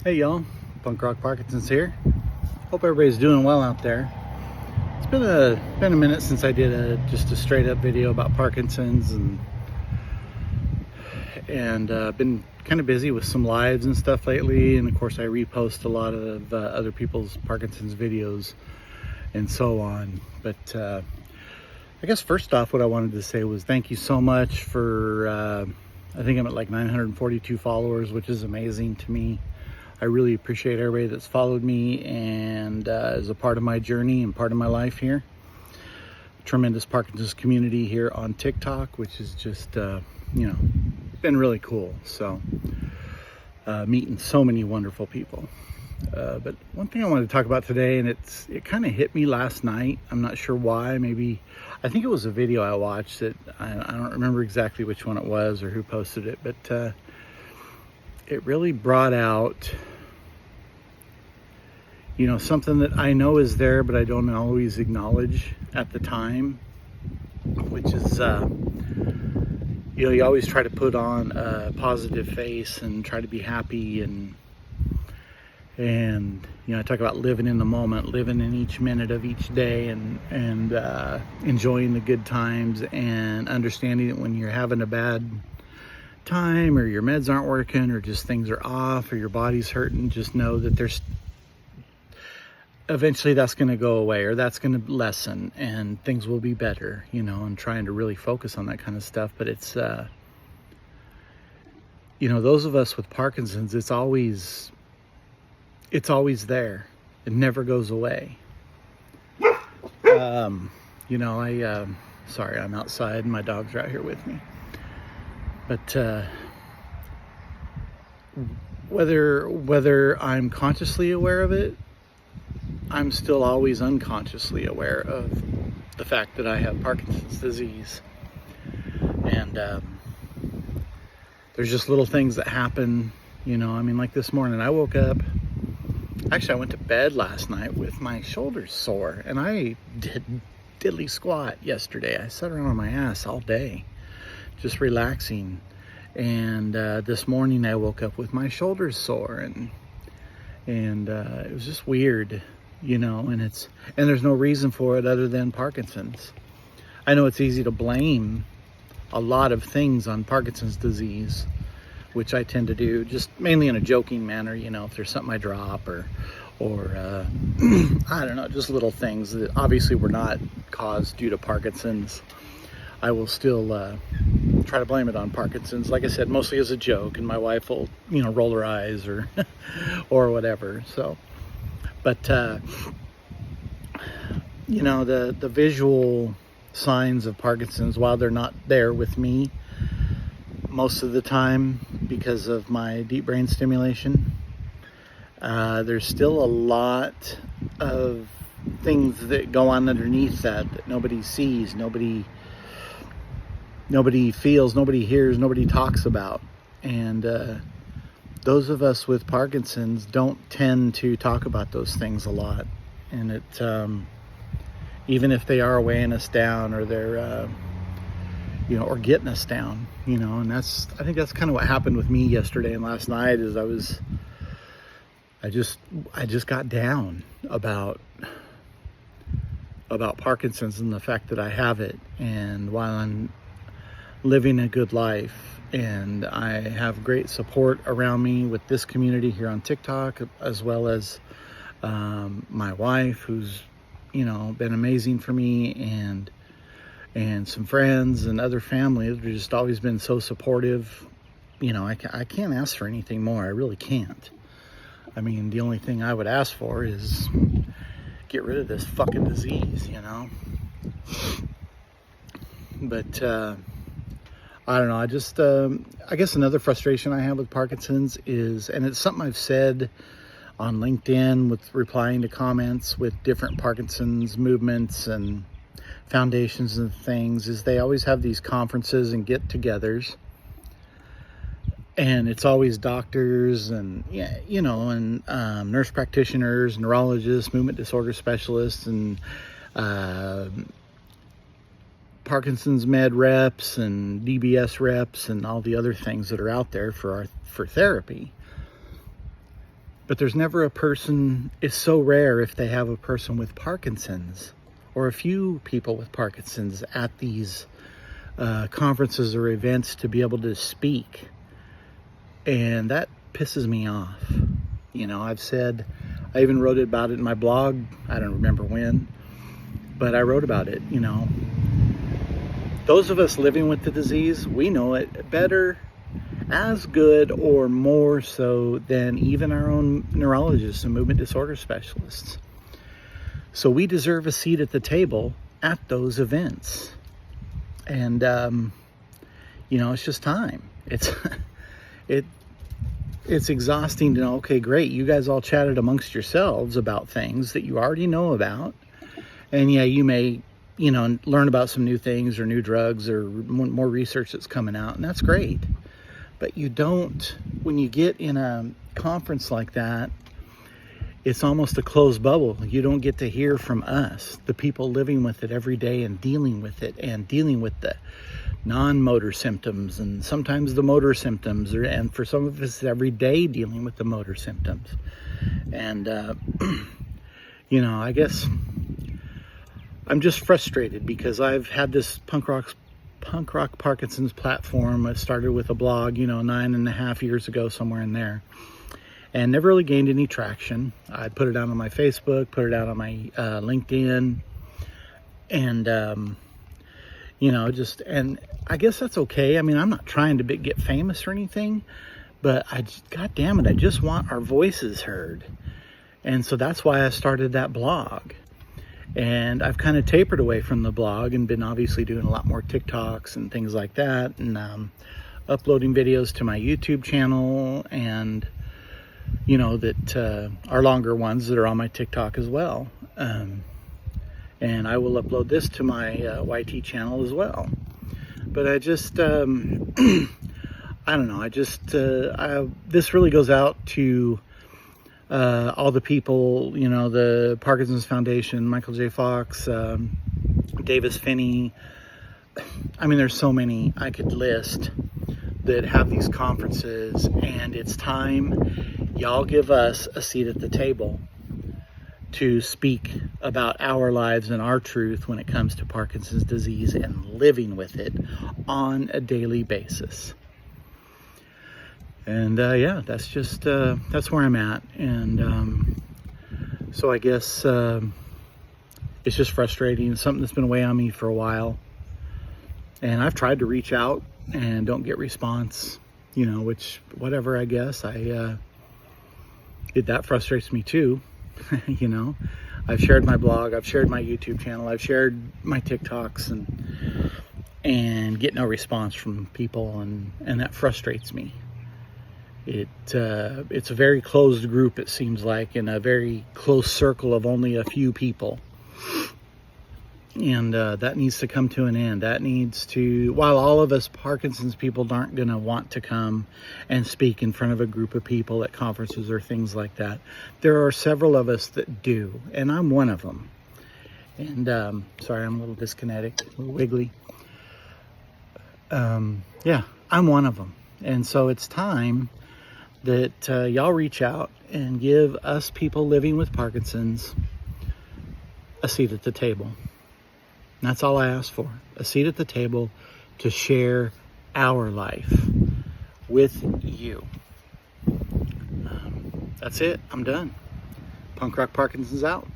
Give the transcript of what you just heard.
Hey y'all, Punk Rock Parkinson's here. Hope everybody's doing well out there. It's been a minute since I did just a straight up video about Parkinson's, and been kind of busy with some lives and stuff lately. And of course, I repost a lot of other people's Parkinson's videos and so on. But I guess first off, what I wanted to say was thank you so much for. I think I'm at like 942 followers, which is amazing to me. I really appreciate everybody that's followed me and is a part of my journey and part of my life here. Tremendous Parkinson's community here on TikTok, which is just, been really cool. So, meeting so many wonderful people. But one thing I wanted to talk about today, and it kind of hit me last night. I'm not sure why. I think it was a video I watched that I don't remember exactly which one it was or who posted it, but it really brought out, something that I know is there, but I don't always acknowledge at the time, which is, you always try to put on a positive face and try to be happy and I talk about living in the moment, living in each minute of each day and enjoying the good times and understanding that when you're having a bad time or your meds aren't working or just things are off or your body's hurting, just know that eventually that's going to go away or that's going to lessen and things will be better, and trying to really focus on that kind of stuff. But it's, those of us with Parkinson's, it's always there. It never goes away. Sorry, I'm outside and my dog's right here with me. But whether I'm consciously aware of it, I'm still always unconsciously aware of the fact that I have Parkinson's disease. And there's just little things that happen, like this morning I woke up. Actually, I went to bed last night with my shoulders sore, and I did diddly squat yesterday. I sat around on my ass all day, just relaxing. And this morning I woke up with my shoulders sore, and it was just weird, and there's no reason for it other than Parkinson's. I know it's easy to blame a lot of things on Parkinson's disease, which I tend to do just mainly in a joking manner, if there's something I drop or I don't know, just little things that obviously were not caused due to Parkinson's. I will still try to blame it on Parkinson's, like I said, mostly as a joke, and my wife will, roll her eyes or or whatever. So, but the visual signs of Parkinson's, while they're not there with me most of the time because of my deep brain stimulation, there's still a lot of things that go on underneath that nobody sees, nobody feels, nobody hears, nobody talks about. And those of us with Parkinson's don't tend to talk about those things a lot. And it, even if they are weighing us down or they're, or getting us down, and I think that's kind of what happened with me yesterday and last night. Is I just got down about Parkinson's and the fact that I have it, and while I'm living a good life and I have great support around me with this community here on TikTok, as well as my wife, who's been amazing for me, and some friends and other family that have just always been so supportive. I can't ask for anything more. I really can't. The only thing I would ask for is get rid of this fucking disease, But I don't know. I guess another frustration I have with Parkinson's is, and it's something I've said on LinkedIn with replying to comments with different Parkinson's movements and foundations and things, is they always have these conferences and get-togethers, and it's always doctors and nurse practitioners, neurologists, movement disorder specialists, and Parkinson's med reps and DBS reps and all the other things that are out there for therapy. But there's never a person, it's so rare if they have a person with Parkinson's or a few people with Parkinson's at these conferences or events to be able to speak. And that pisses me off. You know, I even wrote about it in my blog. I don't remember when, but I wrote about it. You know, those of us living with the disease, we know it better, as good or more so than even our own neurologists and movement disorder specialists. So we deserve a seat at the table at those events. And, you know, it's just time. It's exhausting to know, okay, great, you guys all chatted amongst yourselves about things that you already know about. And yeah, you may, you know, learn about some new things or new drugs or more research that's coming out, and that's great. But you don't, when you get in a conference like that, it's almost a closed bubble. You don't get to hear from us, the people living with it every day and dealing with it and dealing with the non-motor symptoms and sometimes the motor symptoms, and for some of us every day dealing with the motor symptoms. And, you know, I guess I'm just frustrated because I've had this punk rock Parkinson's platform. I started with a blog, you know, 9.5 years ago, somewhere in there, and never really gained any traction. I put it out on my Facebook, put it out on my LinkedIn, and you know, and I guess that's okay. I mean, I'm not trying to get famous or anything, but God damn it, I just want our voices heard. And so that's why I started that blog. And I've kind of tapered away from the blog and been obviously doing a lot more TikToks and things like that, and uploading videos to my YouTube channel, and, you know, that are longer ones that are on my TikTok as well. And I will upload this to my YT channel as well. But I just, I don't know, this really goes out to all the people, you know, the Parkinson's Foundation, Michael J. Fox, Davis Finney. I mean, there's so many I could list that have these conferences, and it's time y'all give us a seat at the table to speak about our lives and our truth when it comes to Parkinson's disease and living with it on a daily basis. And yeah, that's just, that's where I'm at. And so I guess it's just frustrating. It's something that's been weighing on me for a while. And I've tried to reach out and don't get response, you know, which, whatever, I guess. That frustrates me too. You know, I've shared my blog, I've shared my YouTube channel, I've shared my TikToks, and get no response from people, and that frustrates me. It's a very closed group, it seems like, in a very close circle of only a few people. And that needs to come to an end. That needs to, while all of us Parkinson's people aren't going to want to come and speak in front of a group of people at conferences or things like that, there are several of us that do, and I'm one of them. And sorry, I'm a little dyskinetic, a little wiggly. Yeah, I'm one of them. And so it's time that y'all reach out and give us people living with Parkinson's a seat at the table. And that's all I ask for, a seat at the table to share our life with you. That's it. I'm done. Punk Rock Parkinson's out.